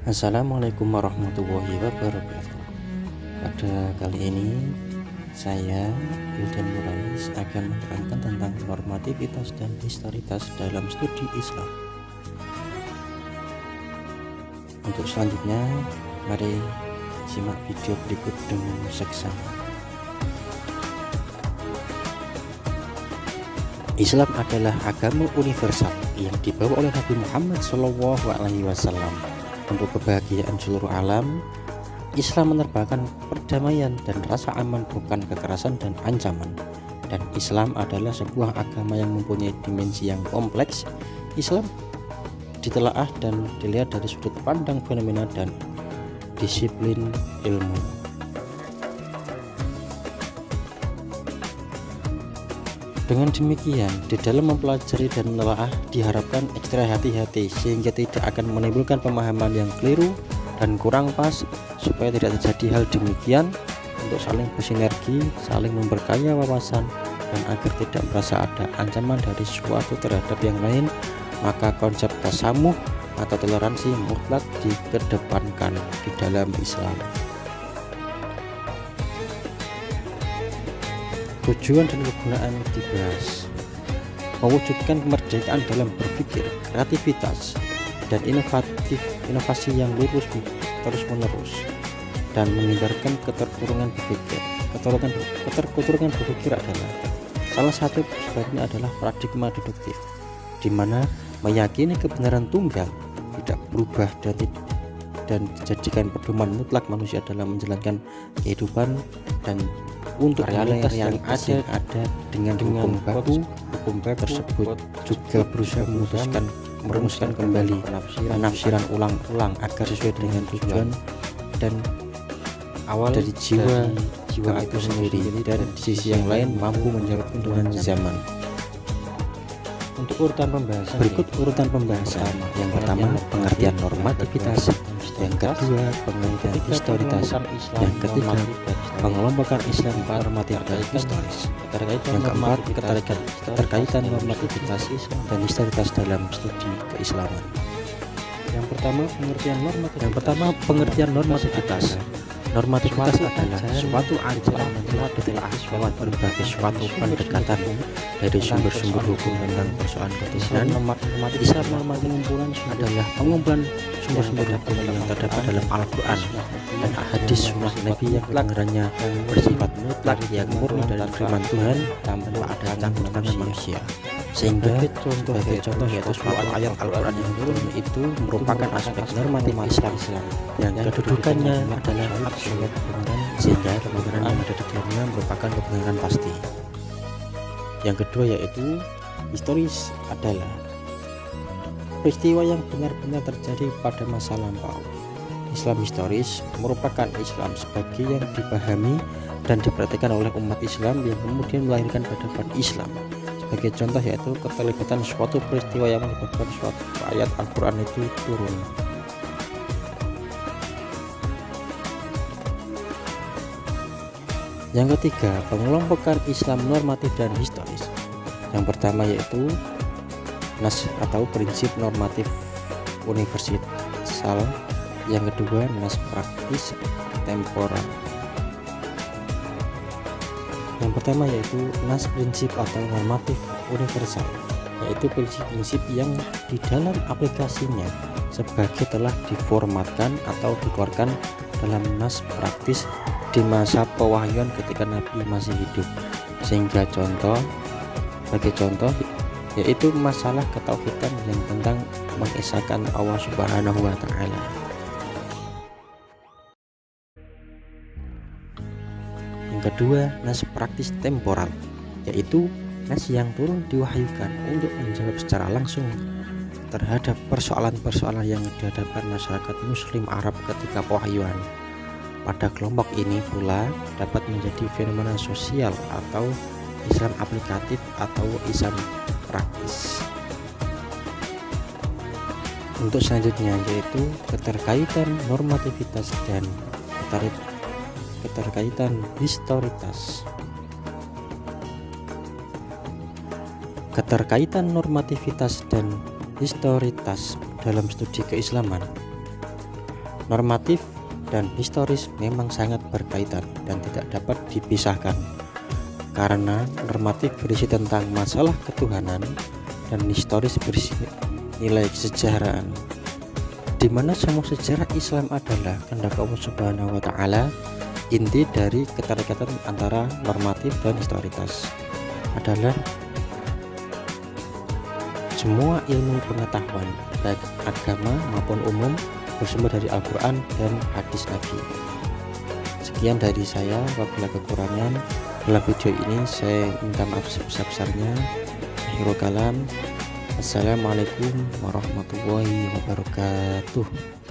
Assalamualaikum warahmatullahi wabarakatuh. Pada kali ini saya Wildan Nuraiz akan menerangkan tentang normativitas dan historitas dalam studi Islam. Untuk selanjutnya, mari simak video berikut dengan seksama. Islam adalah agama universal yang dibawa oleh Nabi Muhammad SAW untuk kebahagiaan seluruh alam. Islam menerbangkan perdamaian dan rasa aman, bukan kekerasan dan ancaman. Dan Islam adalah sebuah agama yang mempunyai dimensi yang kompleks. Islam ditelaah dan dilihat dari sudut pandang fenomena dan disiplin ilmu. Dengan demikian, di dalam mempelajari dan menelaah diharapkan ekstra hati-hati sehingga tidak akan menimbulkan pemahaman yang keliru dan kurang pas, supaya tidak terjadi hal demikian, untuk saling bersinergi, saling memperkaya wawasan, dan agar tidak merasa ada ancaman dari suatu terhadap yang lain, maka konsep tasamuh atau toleransi mutlak dikedepankan di dalam Islam. Tujuan dan kegunaan dibahas: mewujudkan kemerdekaan dalam berpikir, kreativitas, dan inovasi yang lurus terus-menerus, dan menghindarkan keterpurukan berpikir. Keterpurukan berpikir adalah salah satu sebabnya adalah paradigma deduktif, di mana meyakini kebenaran tunggal tidak berubah dan dijadikan pedoman mutlak manusia dalam menjalankan kehidupan, dan untuk realitas yang ada dengan hukum baku tersebut juga berusaha merumuskan kembali penafsiran ulang-ulang agar sesuai dengan tujuan dan awal dari jiwa itu sendiri, dan di sisi yang lain mampu menjawab kebutuhan zaman. Untuk urutan pembahasan, berikut urutan pembahasan. Yang pertama, pengertian normativitas. Yang kedua, pengertian historitas. Yang ketiga, pengelompokan Islam normatif dan historis. Yang keempat, keterkaitan normativitas dan historitas dalam studi keislaman. Yang pertama, pengertian normativitas. Normativitas adalah suatu ajaran yang telah ditelaah lewat berbagai suatu pendekatan dari sumber-sumber hukum tentang persoalan ketuhanan. Islam adalah pengumpulan sumber-sumber hukum yang terdapat dalam Al-Quran dan hadis sunnah Nabi yang kedengarannya bersifat mutlak, yang murni dari firman Tuhan tanpa ada campur manusia. Sehingga sebagai contoh yaitu suatu ayat Al-Quran yang turun itu merupakan aspek normatif Islam yang kedudukannya adalah absolut, sehingga kebenaran yang ada di dalamnya merupakan kebenaran pasti. Yang kedua yaitu historis, adalah peristiwa yang benar-benar terjadi pada masa lampau. Islam historis merupakan Islam sebagai yang dipahami dan diperhatikan oleh umat Islam yang kemudian melahirkan peradaban Islam. Sebagai contoh yaitu keterlibatan suatu peristiwa yang menyebabkan suatu ayat Al-Quran itu turun. Yang ketiga, pengelompokan Islam normatif dan historis. Yang pertama yaitu nas atau prinsip normatif universal. Yang kedua, nas praktis temporal. Yang pertama yaitu nas prinsip atau normatif universal, yaitu prinsip-prinsip yang di dalam aplikasinya sebagai telah diformatkan atau dikeluarkan dalam nas praktis di masa pewahyuan ketika Nabi masih hidup. Sehingga sebagai contoh yaitu masalah ketauhidan yang tentang mengesahkan Allah Subhanahu wa Ta'ala. Yang kedua, nas praktis temporal, yaitu nas yang turun diwahyukan untuk menjawab secara langsung terhadap persoalan-persoalan yang dihadapkan masyarakat Muslim Arab ketika pewahyuan. Pada kelompok ini pula dapat menjadi fenomena sosial atau Islam aplikatif atau Islam praktis. Untuk selanjutnya yaitu keterkaitan normativitas dan keterkaitan historitas. Keterkaitan normativitas dan historitas dalam studi keislaman. Normatif dan historis memang sangat berkaitan dan tidak dapat dipisahkan, karena normatif berisi tentang masalah ketuhanan dan historis berisi nilai kesejarahan, di mana semua sejarah Islam adalah kehendak Allah Subhanahu wa Ta'ala. Inti dari keterikatan antara normatif dan historitas adalah semua ilmu pengetahuan baik agama maupun umum bersumber dari Al-Quran dan hadis Nabi. Sekian dari saya, apabila kekurangan dalam video ini saya minta maaf sebesar-besarnya. Akhirul kalam, assalamualaikum warahmatullahi wabarakatuh.